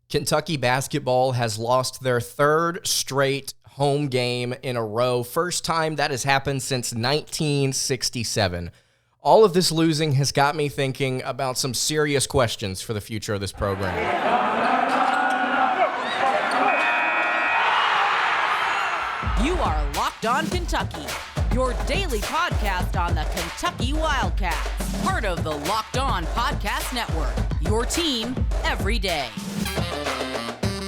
Kentucky basketball has lost their third straight home game in a row. First time that has happened since 1967. All of this losing has got me thinking about some serious questions for the future of this program. You are Locked On Kentucky, your daily podcast on the Kentucky Wildcats, part of the Locked On Podcast Network, your team every day.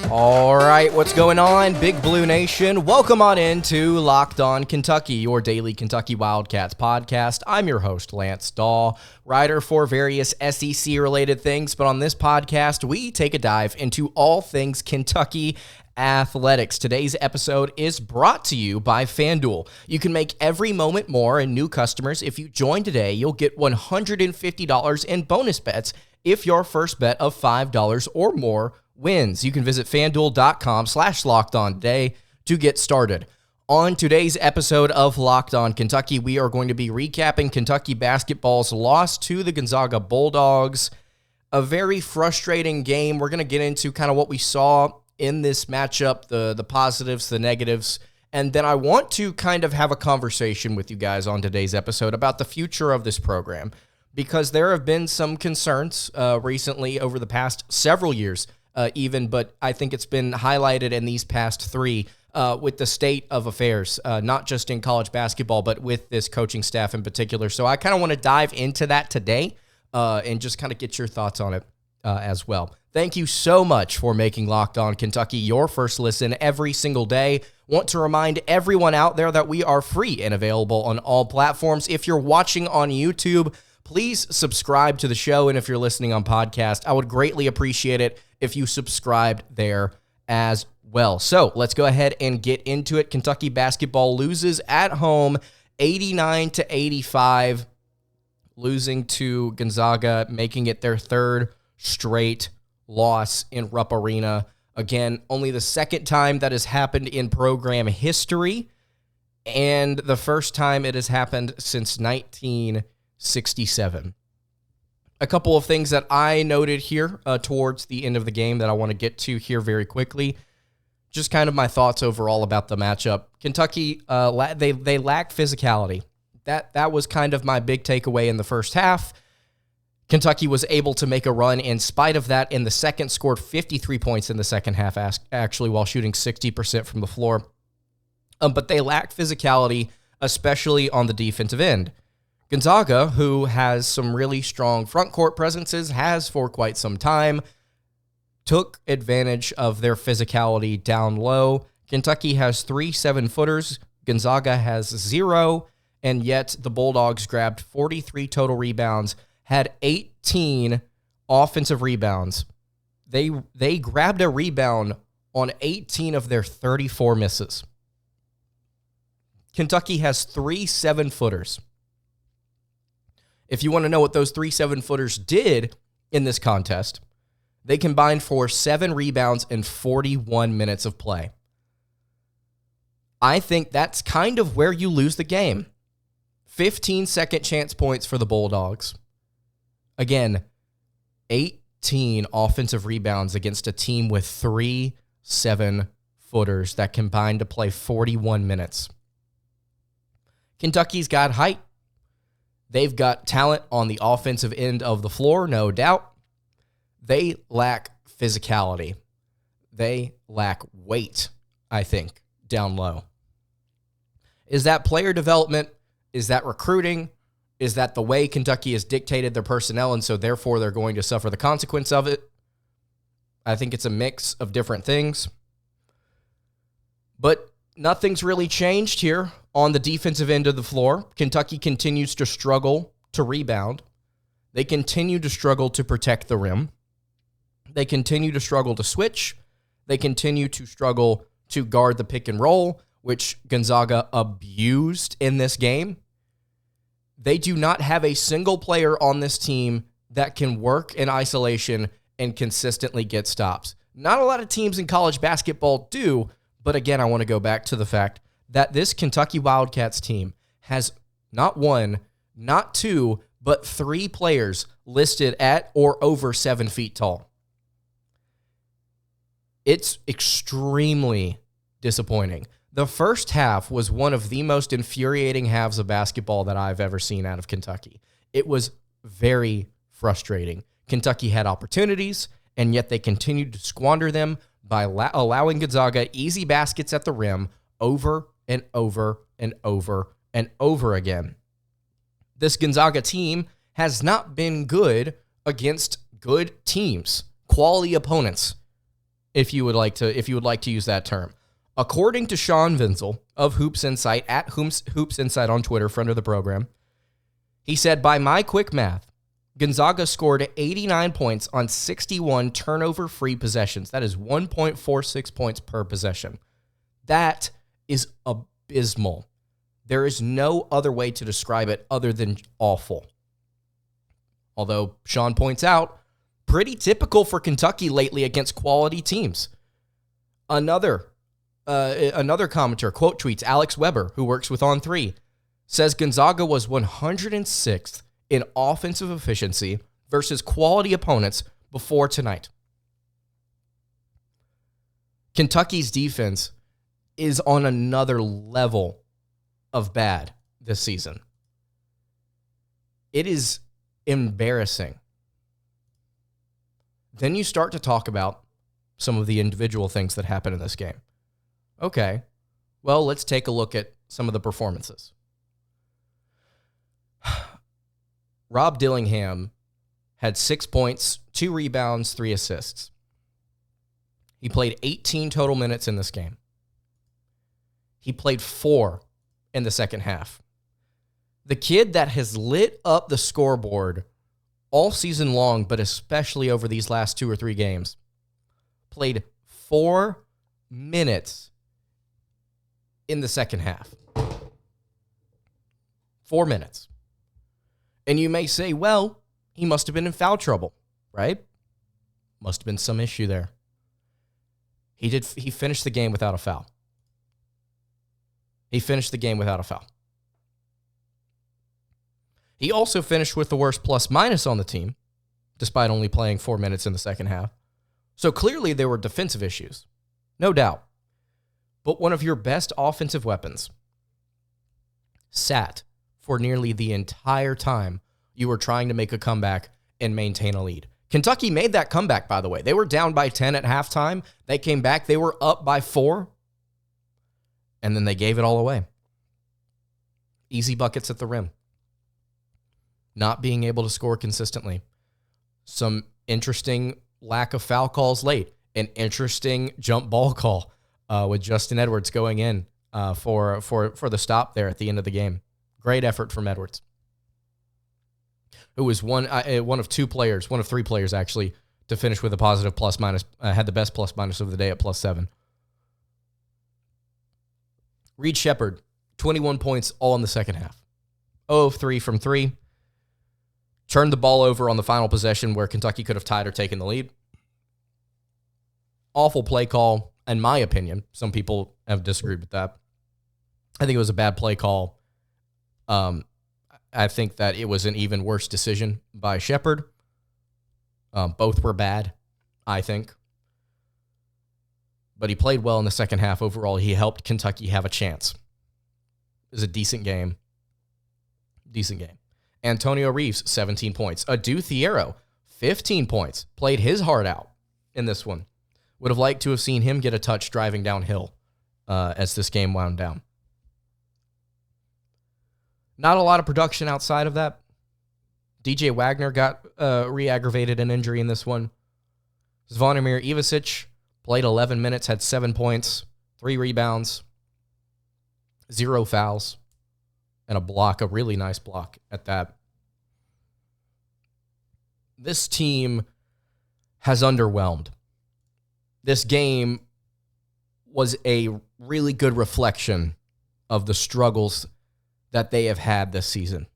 All right, what's going on, Big Blue Nation? Welcome on into Locked On Kentucky, your daily Kentucky Wildcats podcast. I'm your host, Lance Dawe, writer for various SEC-related things, but on this podcast, we take a dive into all things Kentucky athletics. Today's episode is brought to you by FanDuel. You can make every moment more, and new customers, if you join today, you'll get $150 in bonus bets if your first bet of $5 or more wins. You can visit FanDuel.com/LockedOn today to get started. On today's episode of Locked On Kentucky, we are going to be recapping Kentucky basketball's loss to the Gonzaga Bulldogs. A very frustrating game. We're going to get into kind of what we saw in this matchup, the positives, the negatives, and then I want to kind of have a conversation with you guys on today's episode about the future of this program, because there have been some concerns recently over the past several years even, but I think it's been highlighted in these past three with the state of affairs, not just in college basketball, but with this coaching staff in particular. So I kind of want to dive into that today and just kind of get your thoughts on it as well. Thank you so much for making Locked On Kentucky your first listen every single day. Want to remind everyone out there that we are free and available on all platforms. If you're watching on YouTube, please subscribe to the show. And if you're listening on podcast, I would greatly appreciate it if you subscribed there as well. So let's go ahead and get into it. Kentucky basketball loses at home 89-85, losing to Gonzaga, making it their third straight loss in Rupp Arena. Again, only the second time that has happened in program history, and the first time it has happened since 1967. A couple of things that I noted here towards the end of the game that I want to get to here very quickly. Just kind of my thoughts overall about the matchup. Kentucky, they lack physicality. That was kind of my big takeaway in the first half. Kentucky was able to make a run in spite of that. In the second, scored 53 points in the second half, actually, while shooting 60% from the floor. But they lack physicality, especially on the defensive end. Gonzaga, who has some really strong front court presences, has for quite some time, took advantage of their physicality down low. Kentucky has 3 7-footers. Gonzaga has 0, and yet the Bulldogs grabbed 43 total rebounds, had 18 offensive rebounds. They grabbed a rebound on 18 of their 34 misses. Kentucky has 3 7-footers. If you want to know what those 3 7-footers did in this contest, they combined for 7 rebounds and 41 minutes of play. I think that's kind of where you lose the game. 15 second chance points for the Bulldogs. Again, 18 offensive rebounds against a team with 3 7-footers that combined to play 41 minutes. Kentucky's got height. They've got talent on the offensive end of the floor, no doubt. They lack physicality. They lack weight, I think, down low. Is that player development? Is that recruiting? Is that the way Kentucky has dictated their personnel, and so therefore they're going to suffer the consequence of it? I think it's a mix of different things. But nothing's really changed here on the defensive end of the floor. Kentucky continues to struggle to rebound. They continue to struggle to protect the rim. They continue to struggle to switch. They continue to struggle to guard the pick and roll, which Gonzaga abused in this game. They do not have a single player on this team that can work in isolation and consistently get stops. Not a lot of teams in college basketball do, but again, I want to go back to the fact that this Kentucky Wildcats team has not 1, not 2, but 3 players listed at or over 7 feet tall. It's extremely disappointing. The first half was one of the most infuriating halves of basketball that I've ever seen out of Kentucky. It was very frustrating. Kentucky had opportunities, and yet they continued to squander them by allowing Gonzaga easy baskets at the rim over and over and over and over again. This Gonzaga team has not been good against good teams, quality opponents, if you would like to use that term. According to Sean Vinzel of Hoops Insight, at Hoops Insight on Twitter, friend of the program, he said, by my quick math, Gonzaga scored 89 points on 61 turnover-free possessions. That is 1.46 points per possession. That is abysmal. There is no other way to describe it other than awful. Although Sean points out, pretty typical for Kentucky lately against quality teams. Another commenter quote tweets Alex Weber, who works with On3, says Gonzaga was 106th in offensive efficiency versus quality opponents before tonight. Kentucky's defense is on another level of bad this season. It is embarrassing. Then you start to talk about some of the individual things that happen in this game. Okay, well, let's take a look at some of the performances. Rob Dillingham had 6 points, 2 rebounds, 3 assists. He played 18 total minutes in this game. He played 4 in the second half. The kid that has lit up the scoreboard all season long, but especially over these last 2 or 3 games, played 4 minutes in the second half. 4 minutes. And you may say, well, he must have been in foul trouble, right? Must have been some issue there. He finished the game without a foul. He finished the game without a foul. He also finished with the worst plus-minus on the team, despite only playing 4 minutes in the second half. So clearly there were defensive issues, no doubt. But one of your best offensive weapons sat for nearly the entire time you were trying to make a comeback and maintain a lead. Kentucky made that comeback, by the way. They were down by 10 at halftime. They came back. They were up by 4. And then they gave it all away. Easy buckets at the rim. Not being able to score consistently. Some interesting lack of foul calls late. An interesting jump ball call with Justin Edwards going in for the stop there at the end of the game. Great effort from Edwards, who was one of 3 players actually to finish with a positive plus-minus, had the best plus-minus of the day at +7. Reed Sheppard, 21 points all in the second half. 0 of 3 from 3. Turned the ball over on the final possession where Kentucky could have tied or taken the lead. Awful play call, in my opinion. Some people have disagreed with that. I think it was a bad play call. I think that it was an even worse decision by Sheppard. Both were bad, I think. But he played well in the second half. Overall, he helped Kentucky have a chance. It was a decent game. Antonio Reeves, 17 points. Adu Thiero, 15 points. Played his heart out in this one. Would have liked to have seen him get a touch driving downhill as this game wound down. Not a lot of production outside of that. DJ Wagner got re-aggravated an injury in this one. Zvonimir Ivasic played 11 minutes, had 7 points, 3 rebounds, 0 fouls, and a really nice block at that. This team has underwhelmed. This game was a really good reflection of the struggles that they have had this season.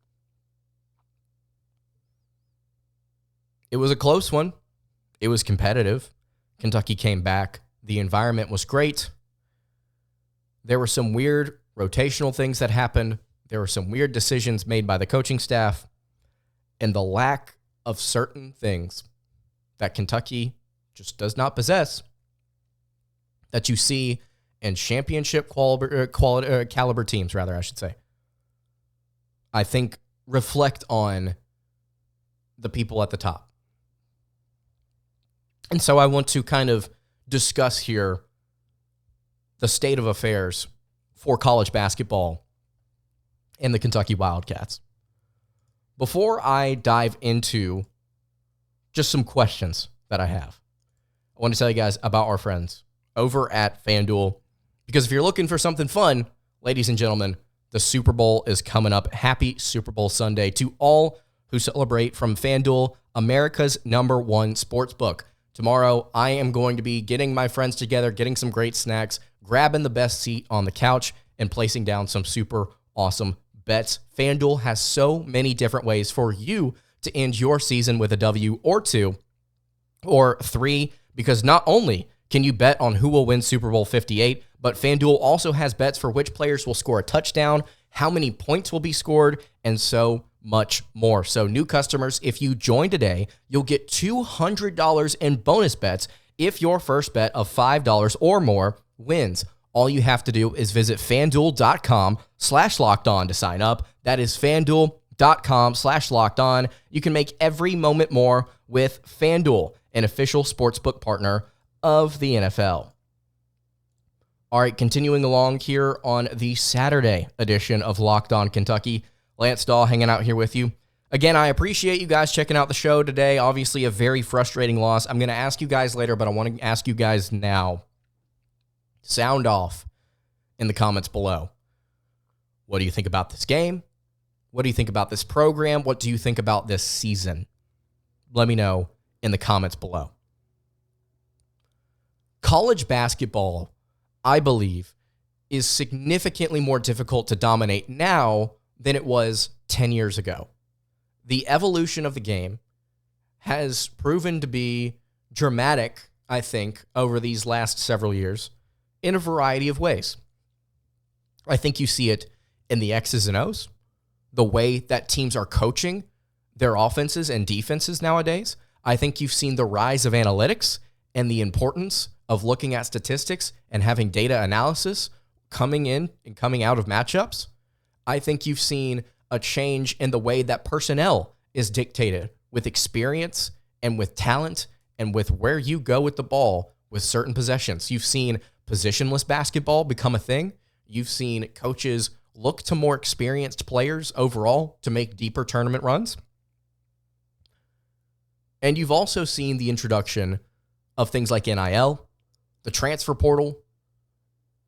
It was a close one. It was competitive. Kentucky came back. The environment was great. There were some weird rotational things that happened. There were some weird decisions made by the coaching staff. And the lack of certain things that Kentucky just does not possess that you see in championship caliber teams, I should say, I think reflect on the people at the top. And so I want to kind of discuss here the state of affairs for college basketball and the Kentucky Wildcats. Before I dive into just some questions that I have, I want to tell you guys about our friends over at FanDuel, because if you're looking for something fun, ladies and gentlemen, the Super Bowl is coming up. Happy Super Bowl Sunday to all who celebrate from FanDuel, America's #1 sports book. Tomorrow, I am going to be getting my friends together, getting some great snacks, grabbing the best seat on the couch, and placing down some super awesome bets. FanDuel has so many different ways for you to end your season with a W or 2 or 3, because not only can you bet on who will win Super Bowl 58, but FanDuel also has bets for which players will score a touchdown, how many points will be scored, and so much more. So new customers, if you join today, you'll get $200 in bonus bets if your first bet of $5 or more wins. All you have to do is visit FanDuel.com/lockedon to sign up. That is FanDuel.com/lockedon. You can make every moment more with FanDuel, an official sportsbook partner of the NFL. All right, continuing along here on the Saturday edition of Locked On Kentucky, Lance Dawe hanging out here with you. Again, I appreciate you guys checking out the show today. Obviously, a very frustrating loss. I'm going to ask you guys later, but I want to ask you guys now. Sound off in the comments below. What do you think about this game? What do you think about this program? What do you think about this season? Let me know in the comments below. College basketball, I believe, is significantly more difficult to dominate now than it was 10 years ago. The evolution of the game has proven to be dramatic, I think, over these last several years in a variety of ways. I think you see it in the X's and O's, the way that teams are coaching their offenses and defenses nowadays. I think you've seen the rise of analytics and the importance of looking at statistics and having data analysis coming in and coming out of matchups. I think you've seen a change in the way that personnel is dictated with experience and with talent and with where you go with the ball with certain possessions. You've seen positionless basketball become a thing. You've seen coaches look to more experienced players overall to make deeper tournament runs. And you've also seen the introduction of things like NIL, the transfer portal,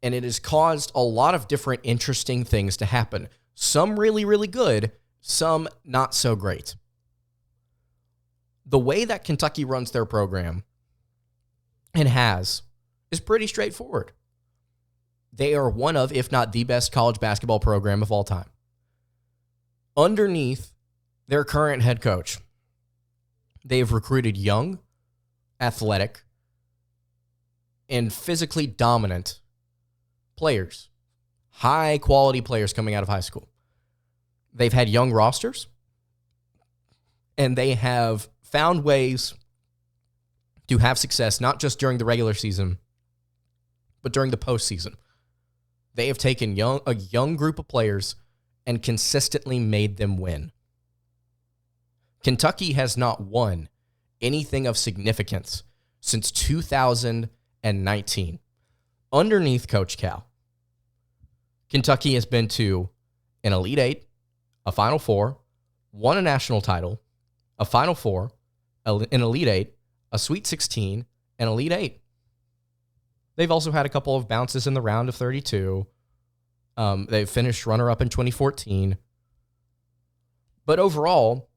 and it has caused a lot of different interesting things to happen. Some really, really good, some not so great. The way that Kentucky runs their program and has is pretty straightforward. They are one of, if not the best college basketball program of all time. Underneath their current head coach, they have recruited young, athletic, and physically dominant players, high-quality players coming out of high school. They've had young rosters, and they have found ways to have success, not just during the regular season, but during the postseason. They have taken a young group of players and consistently made them win. Kentucky has not won anything of significance since 2019. Underneath Coach Cal, Kentucky has been to an Elite Eight, a Final Four, won a national title, a Final Four, an Elite Eight, a Sweet 16, an Elite Eight. They've also had a couple of bounces in the round of 32. They've finished runner-up in 2014. But overall,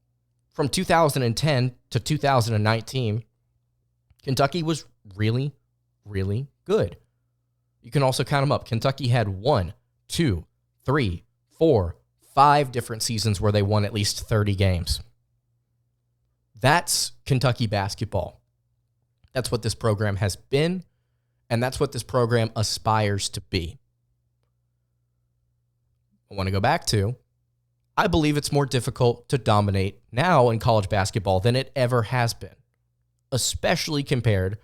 from 2010 to 2019, Kentucky was really, really good. You can also count them up. Kentucky had 1, 2, 3, 4, 5 different seasons where they won at least 30 games. That's Kentucky basketball. That's what this program has been, and that's what this program aspires to be. I want to go back to, I believe it's more difficult to dominate now in college basketball than it ever has been, especially compared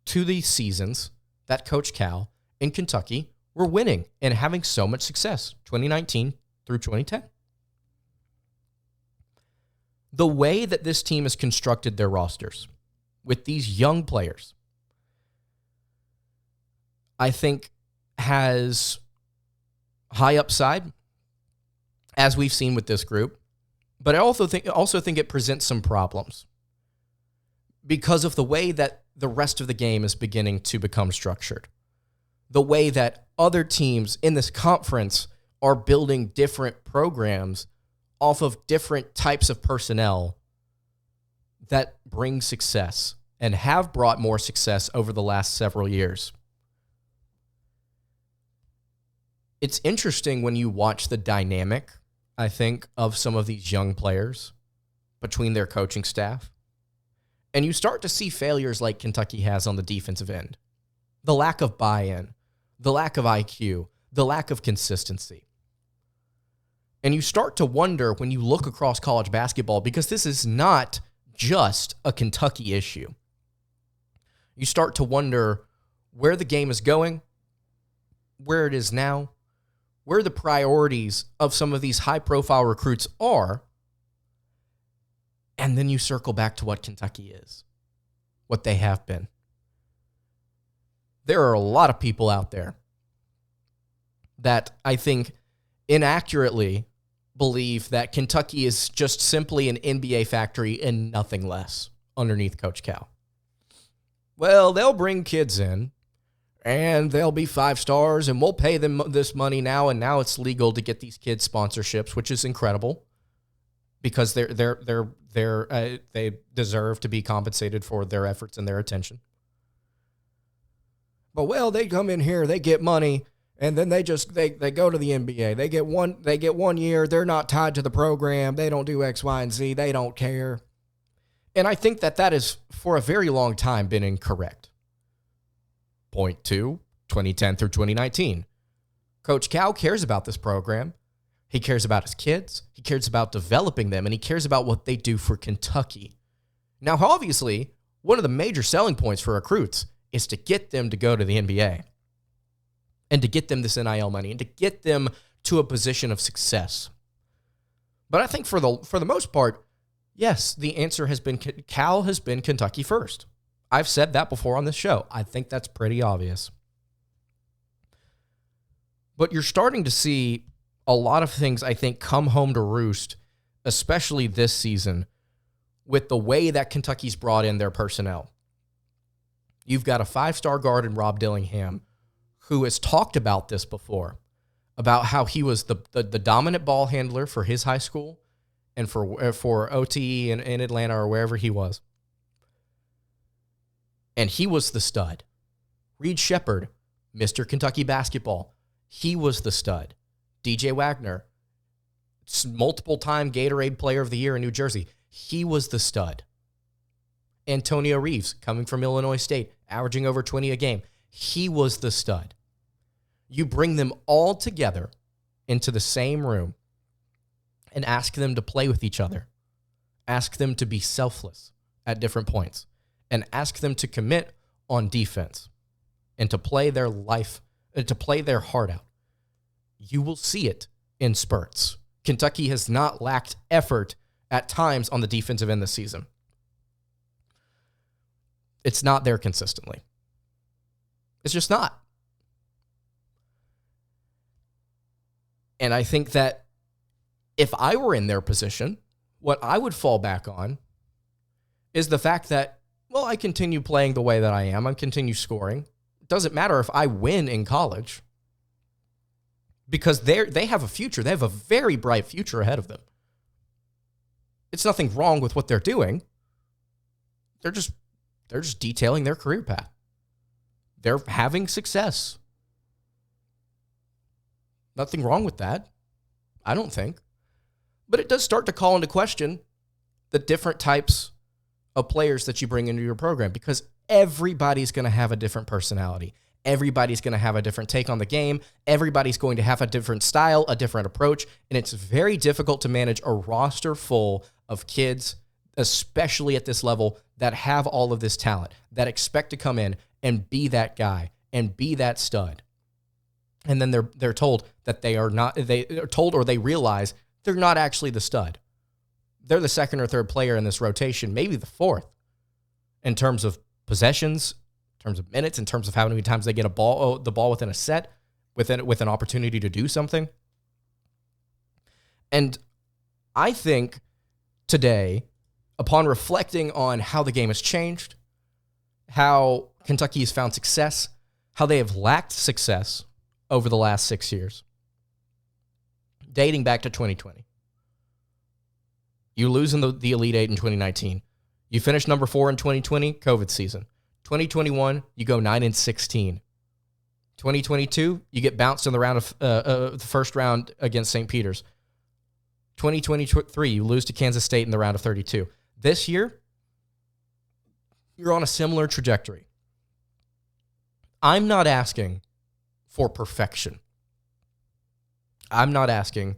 to the seasons that Coach Cal in Kentucky were winning and having so much success, 2019 through 2010. The way that this team has constructed their rosters with these young players, I think has high upside, as we've seen with this group. But I also think it presents some problems because of the way that the rest of the game is beginning to become structured. The way that other teams in this conference are building different programs off of different types of personnel that bring success and have brought more success over the last several years. It's interesting when you watch the dynamic, I think, of some of these young players between their coaching staff. And you start to see failures like Kentucky has on the defensive end. The lack of buy-in, the lack of IQ, the lack of consistency. And you start to wonder when you look across college basketball, because this is not just a Kentucky issue. You start to wonder where the game is going, where it is now, where the priorities of some of these high-profile recruits are, and then you circle back to what Kentucky is, what they have been. There are a lot of people out there that I think inaccurately believe that Kentucky is just simply an NBA factory and nothing less underneath Coach Cal. Well, they'll bring kids in, and they'll be 5 stars, and we'll pay them this money now, and now it's legal to get these kids sponsorships, which is incredible because they deserve to be compensated for their efforts and their attention. But well, they come in here, they get money, and then they go to the NBA. They get 1 year. They're not tied to the program. They don't do X, Y, and Z. They don't care. And I think that has for a very long time been incorrect. Point 2, 2010 through 2019. Coach Cal cares about this program. He cares about his kids. He cares about developing them, and he cares about what they do for Kentucky. Now, obviously, one of the major selling points for recruits is to get them to go to the NBA and to get them this NIL money and to get them to a position of success. But I think for the most part, yes, the answer has been Cal has been Kentucky first. I've said that before on this show. I think that's pretty obvious. But you're starting to see a lot of things, I think, come home to roost, especially this season, with the way that Kentucky's brought in their personnel. You've got a 5-star guard in Rob Dillingham who has talked about this before, about how he was the dominant ball handler for his high school and for OTE in Atlanta or wherever he was. And he was the stud. Reed Shepherd, Mr. Kentucky basketball, he was the stud. DJ Wagner, multiple-time Gatorade Player of the Year in New Jersey, he was the stud. Antonio Reeves, coming from Illinois State, averaging over 20 a game, he was the stud. You bring them all together into the same room and ask them to play with each other. Ask them to be selfless at different points. And ask them to commit on defense and to play their life, to play their heart out. You will see it in spurts. Kentucky has not lacked effort at times on the defensive end this season. It's not there consistently. It's just not. And I think that if I were in their position, what I would fall back on is the fact that, well, I continue playing the way that I am. I continue scoring. It doesn't matter if I win in college because they have a future. They have a very bright future ahead of them. It's nothing wrong with what they're doing. They're just detailing their career path. They're having success. Nothing wrong with that, I don't think. But it does start to call into question the different types of players that you bring into your program because everybody's going to have a different personality. Everybody's going to have a different take on the game. Everybody's going to have a different style, a different approach, and it's very difficult to manage a roster full of kids, especially at this level, that have all of this talent, that expect to come in and be that guy and be that stud. And then they're told that they are not, they are told or they realize they're not actually the stud. They're the second or third player in this rotation, maybe the fourth, in terms of possessions, in terms of minutes, in terms of how many times they get the ball within a set, with an opportunity to do something. And I think today, upon reflecting on how the game has changed, how Kentucky has found success, how they have lacked success over the last 6 years, dating back to 2020. You lose in the Elite Eight in 2019. You finish number 4 in 2020, COVID season. 2021, you go 9-16. 2022, you get bounced in the round of the first round against St. Peter's. 2023, you lose to Kansas State in the round of 32. This year, you're on a similar trajectory. I'm not asking for perfection. I'm not asking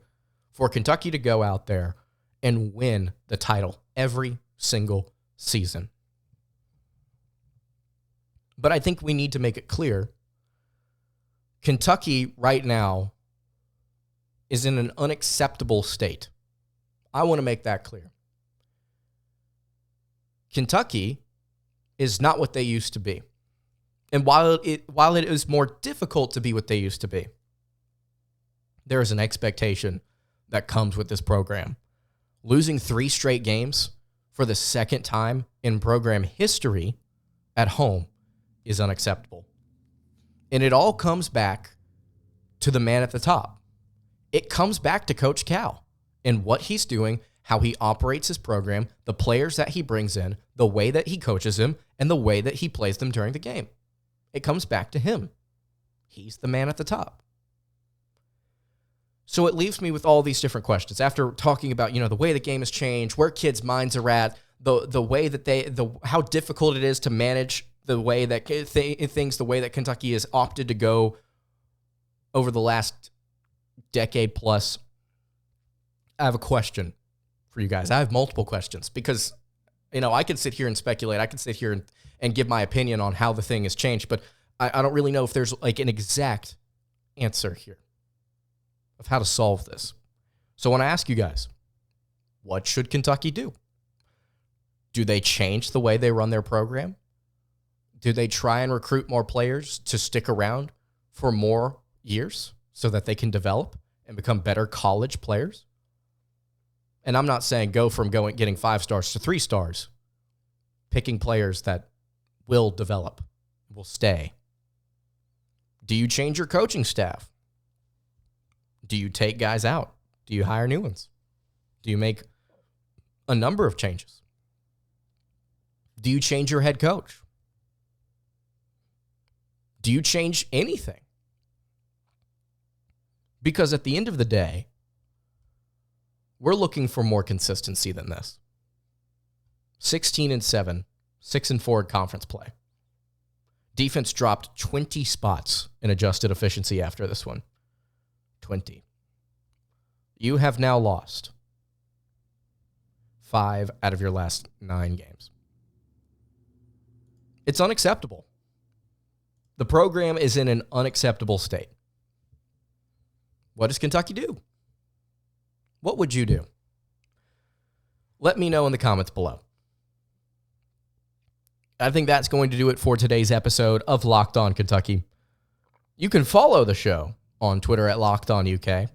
for Kentucky to go out there and win the title every single season. But I think we need to make it clear, Kentucky right now is in an unacceptable state. I want to make that clear. Kentucky is not what they used to be. And while it is more difficult to be what they used to be, there is an expectation that comes with this program. Losing 3 straight games for the second time in program history at home is unacceptable. And it all comes back to the man at the top. It comes back to Coach Cal and what he's doing, how he operates his program, the players that he brings in, the way that he coaches them, and the way that he plays them during the game. It comes back to him. He's the man at the top. So it leaves me with all these different questions. After talking about, the way the game has changed, where kids' minds are at, the way that how difficult it is to manage the way that things, the way that Kentucky has opted to go over the last decade plus. I have a question for you guys. I have multiple questions because, I can sit here and speculate. I can sit here and give my opinion on how the thing has changed, but I don't really know if there's like an exact answer here of how to solve this. So I want to ask you guys, what should Kentucky do? Do they change the way they run their program? Do they try and recruit more players to stick around for more years so that they can develop and become better college players? And I'm not saying go from getting 5 stars to 3 stars, picking players that will develop, will stay. Do you change your coaching staff? Do you take guys out? Do you hire new ones? Do you make a number of changes? Do you change your head coach? Do you change anything? Because at the end of the day, we're looking for more consistency than this. 16-7, 6-4 conference play. Defense dropped 20 spots in adjusted efficiency after this one. 20. You have now lost 5 out of your last 9 games. It's unacceptable. The program is in an unacceptable state. What does Kentucky do? What would you do? Let me know in the comments below. I think that's going to do it for today's episode of Locked On Kentucky. You can follow the show on Twitter at LockedOnUK.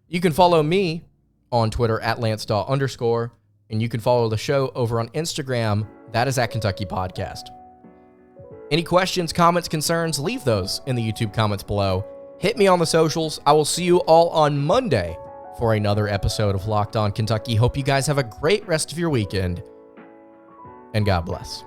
You can follow me on Twitter at LanceDawe_, and you can follow the show over on Instagram. That is at Kentucky Podcast. Any questions, comments, concerns, leave those in the YouTube comments below. Hit me on the socials. I will see you all on Monday for another episode of Locked On Kentucky. Hope you guys have a great rest of your weekend, and God bless.